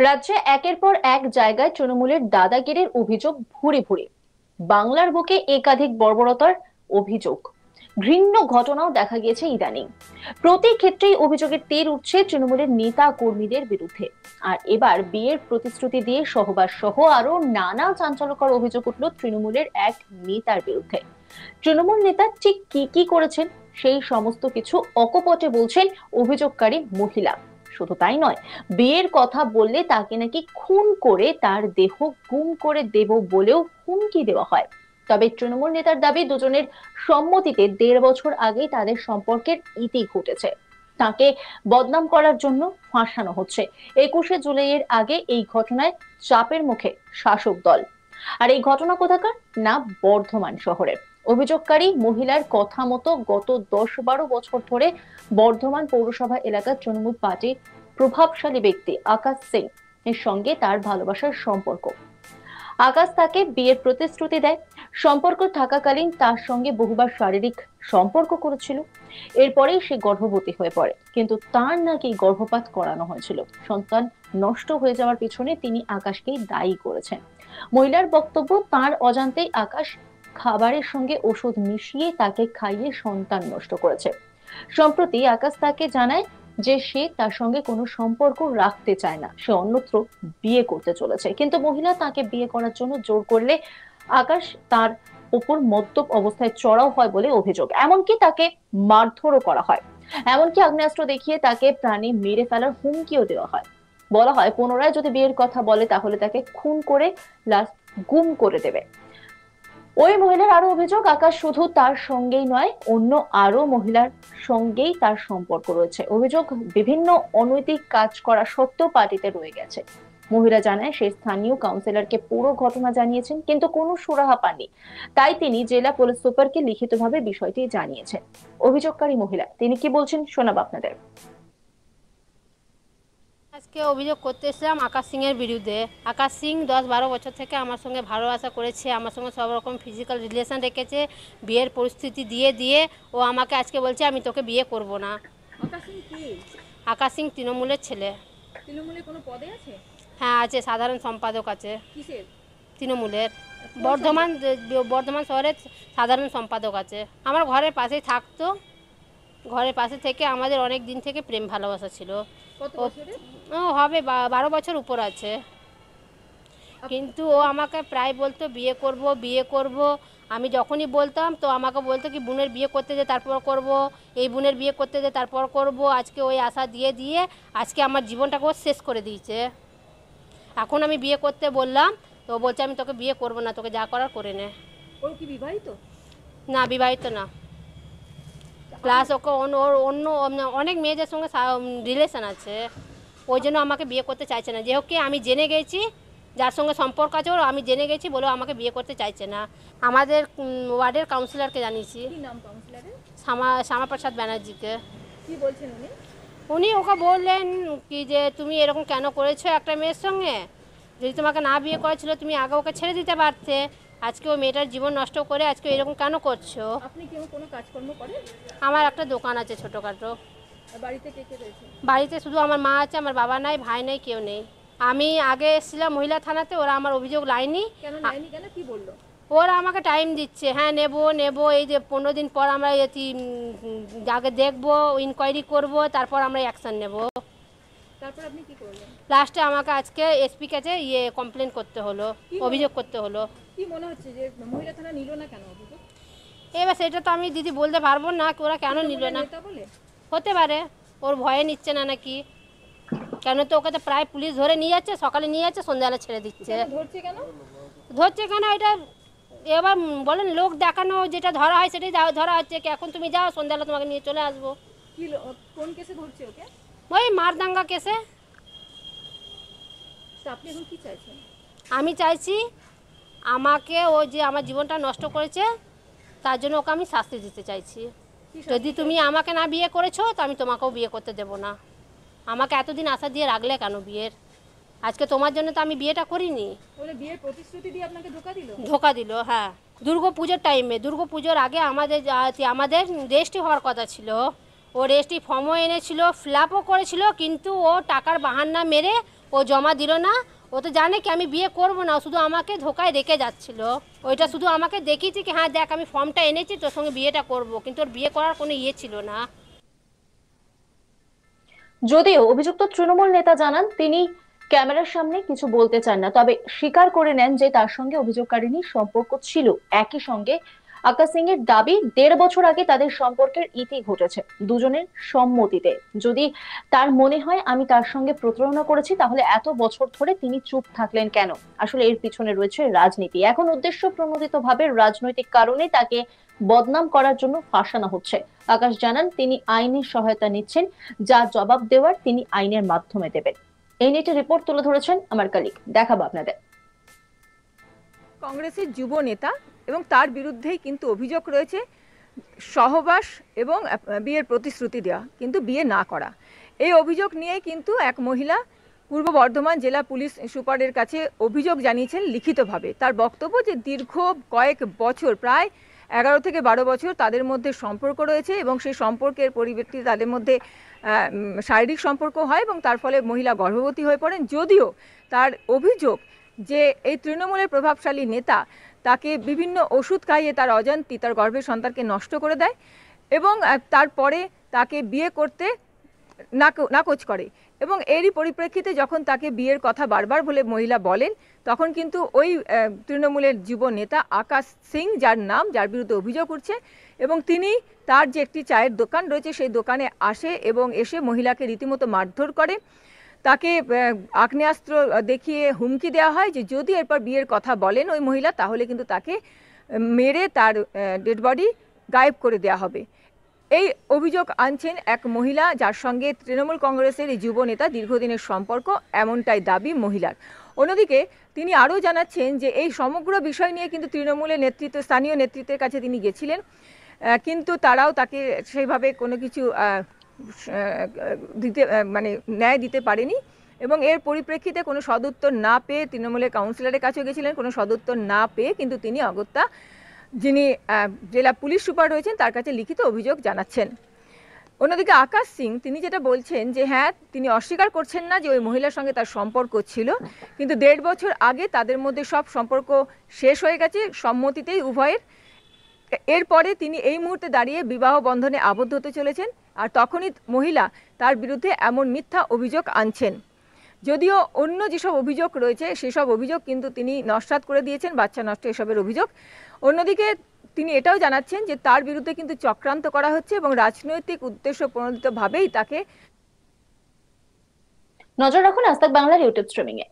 রাজ্যে একের পর এক জায়গায় তৃণমূলের দাদাগিরির অভিযোগ ভুরি ভুরি। বাংলার বুকে একাধিক বর্বরতার অভিযোগ, ঘৃণ্য ঘটনাও দেখা গিয়েছে ইদানিং। প্রতি ক্ষেত্রেই অভিযোগের তীর উঠছে তৃণমূলের নেতা কর্মীদের বিরুদ্ধে। আর এবার বিয়ের প্রতিশ্রুতি দিয়ে সহবাস সহ আরো নানা চাঞ্চল্যকর অভিযোগ উঠল তৃণমূলের এক নেতার বিরুদ্ধে। তৃণমূল নেতা ঠিক কি কি করেছেন সেই সমস্ত কিছু অকপটে বলছেন অভিযোগকারী মহিলা। শুধু তাই নয়, বিয়ের কথা বললে তাকে নাকি খুন করে তার দেহ গুম করে দেব বলেও হুমকি দেওয়া হয়। তবে তৃণমূল নেতার দাবি দুজনের সম্মতিতে 1.5 বছর আগেই তাদের সম্পর্কের ইতি ঘটেছে। তাকে বদনাম করার জন্য ফাঁসানো হচ্ছে। 21শে জুলাইয়ের আগে এই ঘটনায় চাপের মুখে শাসক দল। আর এই ঘটনা কোথাকার? না, বর্ধমান শহরের। অভিযোগকারী মহিলার কথা মতো গত 10-12 বছর ধরে বর্ধমান পৌরসভা এলাকার তৃণমূল পার্টির প্রভাবশালী ব্যক্তি আকাশ সিং এর সঙ্গে তার ভালোবাসার সম্পর্ক। আকাশ তাকে বিয়ের প্রতিশ্রুতি দেয়। সম্পর্ক থাকাকালীন তার সঙ্গে বহুবার শারীরিক সম্পর্ক করেছিল। এরপরেই সে গর্ভবতী হয়ে পড়ে, কিন্তু তার নাকি গর্ভপাত করানো হয়েছিল। সন্তান নষ্ট হয়ে যাওয়ার পিছনে তিনি আকাশকেই দায়ী করেছেন। মহিলার বক্তব্য, তার অজান্তেই আকাশ খাবারের সঙ্গে ওষুধ মিশিয়ে তাকে খাইয়ে সন্তান নষ্ট করেছে। সম্প্রতি আকাশ তাকে জানায় যে সে তার সঙ্গে কোনো সম্পর্ক রাখতে চায় না, সে অন্যত্র বিয়ে করতে চলেছে। কিন্তু মহিলা তাকে বিয়ে করার জন্য জোর করলে আকাশ তার উপর মদ্যপ অবস্থায় চড়াও হয় বলে অভিযোগ। এমনকি তাকে মারধরও করা হয়। এমনকি আগ্নেয়াস্ত্র দেখিয়ে তাকে প্রাণে মেরে ফেলার হুমকিও দেওয়া হয়। বলা হয় পুনরায় যদি বিয়ের কথা বলে তাহলে তাকে খুন করে লাশ গুম করে দেবে। ওই মহিলার আরো অভিযোগ, আকাশ শুধু তার সঙ্গেই নয়, অন্য আরো মহিলার সঙ্গেই তার সম্পর্ক রয়েছে। অভিযোগ, বিভিন্ন অনৈতিক কাজ করা সত্ত্বেও পার্টিতে রয়ে গেছে। মহিলা জানায় সে স্থানীয় কাউন্সিলরকে পুরো ঘটনা জানিয়েছেন, কিন্তু কোনো সুরাহা পাননি। তাই তিনি জেলা পুলিশ সুপারকে লিখিতভাবে বিষয়টি জানিয়েছেন। অভিযোগকারী মহিলা তিনি কি বলছেন শোনাব আপনাদের। আজকে অভিযোগ করতে এসেছিলাম আকাশ সিংয়ের বিরুদ্ধে। আকাশ সিং 10-12 বছর থেকে আমার সঙ্গে ভালোবাসা করেছে, আমার সঙ্গে সব রকম ফিজিক্যাল রিলেশন রেখেছে। বিয়ের পরিস্থিতি দিয়ে দিয়ে ও আমাকে আজকে বলছে আমি তোকে বিয়ে করব না। আকাশ সিং কি? আকাশ সিং তৃণমূলের ছেলে। তৃণমূলে কোনো পদে আছে? হ্যাঁ আছে, সাধারণ সম্পাদক আছে কিসের? তৃণমূলের। কোন বর্ধমান বর্ধমান শহরের সাধারণ সম্পাদক আছে। আমার ঘরের পাশেই থাকতো। ঘরের পাশে থেকে আমাদের অনেক দিন থেকে প্রেম ভালোবাসা ছিল। কত ও বছরে? ও হবে 12 বছর উপর আছে। কিন্তু ও আমাকে প্রায় বলতো বিয়ে করব বিয়ে করব। আমি যখনই বলতাম তো আমাকে বলতো কি বোনের বিয়ে করতে দে তারপর করব, এই বোনের বিয়ে করতে দে তারপর করব। আজকে ওই আশা দিয়ে দিয়ে আজকে আমার জীবনটাকে ও শেষ করে দিয়েছে। এখন আমি বিয়ে করতে বললাম তো ও বলছে আমি তোকে বিয়ে করব না, তোকে যা করার করে নে। ওর কি বিবাহিত? না, বিবাহিত না। প্লাস ওকে ওর অন্য অনেক মেয়েদের সঙ্গে রিলেশন আছে। ওই জন্য আমাকে বিয়ে করতে চাইছে না। যেহেতু আমি জেনে গেছি যার সঙ্গে সম্পর্ক আছে ওর, আমি জেনে গেছি বলে আমাকে বিয়ে করতে চাইছে না। আমাদের ওয়ার্ডের কাউন্সিলরকে জানিয়েছি, কি নাম কাউন্সিলরের? শ্যামাপ্রসাদ ব্যানার্জিকে। কি বলছেন উনি? উনি ওকে বললেন কি যে তুমি এরকম কেন করেছো একটা মেয়ের সঙ্গে, যদি তোমাকে না বিয়ে করেছিল তুমি আগে ওকে ছেড়ে দিতে পারতে। আজকে ওই মেয়েটার জীবন নষ্ট করে আজকে এরকম কেন করছো? আপনি কেউ কোনো কাজকর্ম করেন? আমার একটা দোকান আছে ছোটোখাটো। আর বাড়িতে কে কে রয়েছে? বাড়িতে শুধু আমার মা আছে, আমার বাবা নাই, ভাই নেই, কেউ নেই। আমি আগে এসেছিলাম মহিলা থানাতে, ওরা আমার অভিযোগ লাইনি। কেন নেয়নি? কেন কি বললো? ওরা আমাকে টাইম দিচ্ছে, হ্যাঁ নেব নেব, এই যে 15 দিন পর আমরা আগে দেখবো, ইনকোয়ারি করব, তারপর আমরা অ্যাকশন নেব। তারপর আপনি কি করলেন? লাস্টে আমাকে আজকে এসপি কাছে কমপ্লেন করতে হলো, অভিযোগ করতে হলো। কি মনে হচ্ছে যে মহিলা থানা নিল না কেন অভিযোগ? এবার সেটা তো আমি দিদি বলতে পারবো না ওরা কেন নিল না। নেতা বলে? হতে পারে ওর ভয়ে নিচ্ছে না নাকি। কেন তো ওকে তো প্রায় পুলিশ ধরে নিয়ে যাচ্ছে, সকালে নিয়ে যাচ্ছে, সন্ধ্যাবেলা ছেড়ে দিচ্ছে। ধরছে কেন? ধরছে কেন এটা এবার বলেন, লোক দেখানো যেটা ধরা হয় সেটাই ধরা হচ্ছে কি এখন তুমি যাও সন্ধ্যাবেলা তোমাকে নিয়ে চলে আসবো। কি কোন কেসে ধরছে ওকে? ওই মারদাঙ্গা কেসে। তা আপনি এখন কি চাইছেন? আমি চাইছি আমাকে ও যে আমার জীবনটা নষ্ট করেছে তার জন্য ওকে আমি শাস্তি দিতে চাইছি। যদি তুমি আমাকে না বিয়ে করেছো তো আমি তোমাকেও বিয়ে করতে দেবো না। আমাকে এতদিন আশা দিয়ে রাখলে কেন বিয়ের? আজকে তোমার জন্য তো আমি বিয়েটা করিনি। ওরা বিয়ের প্রতিশ্রুতি দিয়ে আপনাকে ধোঁকা দিল? ধোঁকা দিল, হ্যাঁ। দুর্গাপুজোর টাইমে, দুর্গাপুজোর আগে আমাদের রেজিস্ট্রি হওয়ার কথা ছিল। ও রেজিস্ট্রি ফর্মও এনেছিল, ফিল আপও করেছিল, কিন্তু ও টাকার বাহানা মেরে ও জমা দিল না। ও তো জানে কি আমি বিয়ে করব না, ও শুধু আমাকে ধোকায় রেখে যাচ্ছিল। ওইটা শুধু আমাকে দেখিয়েছে কি হ্যাঁ দেখ আমি ফর্মটা এনেছি তোর সঙ্গে বিয়েটা করব, কিন্তু ওর বিয়ে করার কোনো ইয়ে ছিল না। যদিও অভিযুক্ত তৃণমূল নেতা জানান তিনি ক্যামেরার সামনে কিছু বলতে চান না, তবে স্বীকার করে নেন যে তার সঙ্গে অভিযোগকারিনীর সম্পর্ক ছিল। একই সঙ্গে আকাশ সিং এর দাবি ১.৫ বছর আগে তাদের সম্পর্কের ইতি ঘটেছে দুজনের সম্মতিতে। যদি তার মনে হয় আমি তার সঙ্গে প্রতারণা করেছি, তাহলে এত বছর ধরে তিনি চুপ থাকলেন কেন? আসলে এর পিছনে রয়েছে রাজনীতি। এখন উদ্দেশ্য প্রণোদিত ভাবে রাজনৈতিক কারণে তাকে বদনাম করার জন্য ফাঁসানো হচ্ছে। আকাশ জানান তিনি আইনের সহায়তা নিচ্ছেন, যা জবাব দেওয়ার তিনি আইনের মাধ্যমে দেবেন। এই নিয়ে রিপোর্ট তুলে ধরেছেন আমার কলিগ, দেখাবো আপনাদের। কংগ্রেসের যুব নেতা এবং তার বিরুদ্ধেই কিন্তু অভিযোগ রয়েছে সহবাস এবং বিয়ের প্রতিশ্রুতি দেওয়া কিন্তু বিয়ে না করা। এই অভিযোগ নিয়ে কিন্তু এক মহিলা পূর্ব বর্ধমান জেলা পুলিশ সুপারের কাছে অভিযোগ জানিয়েছেন লিখিতভাবে। তার বক্তব্য যে দীর্ঘ কয়েক বছর, প্রায় 11 থেকে 12 বছর তাদের মধ্যে সম্পর্ক রয়েছে এবং সেই সম্পর্কের পরিপ্রেক্ষিতে তাদের মধ্যে শারীরিক সম্পর্ক হয় এবং তার ফলে মহিলা গর্ভবতী হয়ে পড়েন। যদিও তার অভিযোগ যে এই তৃণমূলের প্রভাবশালী নেতা তাকে বিভিন্ন ওষুধ খাইয়ে তার অজান্তে তার গর্ভের সন্তানকে নষ্ট করে দেয় এবং তারপরে তাকে বিয়ে করতে নাকচ করে। এবং এরই পরিপ্রেক্ষিতে যখন তাকে বিয়ের কথা বারবার বলে মহিলা বলেন, তখন কিন্তু ওই তৃণমূলের যুব নেতা আকাশ সিং, যার বিরুদ্ধে অভিযোগ উঠছে, এবং তিনি তার যে একটি চায়ের দোকান রয়েছে সেই দোকানে আসে এবং এসে মহিলাকে রীতিমতো মারধর করে। তাকে আগ্নেয়াস্ত্র দেখিয়ে হুমকি দেওয়া হয় যে যদি এরপর বিয়ের কথা বলেন ওই মহিলা, তাহলে কিন্তু তাকে মেরে তার ডেড বডি গায়েব করে দেওয়া হবে। এই অভিযোগ আনছেন এক মহিলা যার সঙ্গে তৃণমূল কংগ্রেসের এই যুব নেতা দীর্ঘদিনের সম্পর্ক, এমনটাই দাবি মহিলার। অন্যদিকে তিনি আরও জানাচ্ছেন যে এই সমগ্র বিষয় নিয়ে কিন্তু তৃণমূলের স্থানীয় নেতৃত্বের কাছে তিনি গেছিলেন, কিন্তু তারাও তাকে সেইভাবে কোনো কিছু ন্যায় দিতে পারেনি এবং এর পরিপ্রেক্ষিতে কোনো সদুত্তর না পেয়ে তৃণমূলের কাউন্সিলরের কাছেও গেছিলেন, কোনো সদুত্তর না পেয়ে কিন্তু তিনি অগত্যা যিনি জেলা পুলিশ সুপার রয়েছেন তার কাছে লিখিত অভিযোগ জানাচ্ছেন। অন্যদিকে আকাশ সিং তিনি যেটা বলছেন যে হ্যাঁ তিনি অস্বীকার করছেন না যে ওই মহিলার সঙ্গে তার সম্পর্ক ছিল, কিন্তু 1.5 বছর আগে তাদের মধ্যে সব সম্পর্ক শেষ হয়ে গেছে সম্মতিতেই উভয়ের। এরপরে তিনি এই মুহূর্তে দাঁড়িয়ে বিবাহ বন্ধনে আবদ্ধ হতে চলেছেন, আর তখনই মহিলা তার বিরুদ্ধে এমন মিথ্যা অভিযোগ আনছেন। যদিও অন্য যেসব অভিযোগ রয়েছে সেসব অভিযোগ কিন্তু তিনি নস্যাৎ করে দিয়েছেন, বাচ্চা নষ্ট এসবের অভিযোগ। অন্যদিকে তিনি এটাও জানাচ্ছেন যে তার বিরুদ্ধে কিন্তু চক্রান্ত করা হচ্ছে এবং রাজনৈতিক উদ্দেশ্য প্রণোদিতভাবেই তাকে। নজর রাখুন আজ তাক বাংলার ইউটিউব স্ট্রিমিং এ।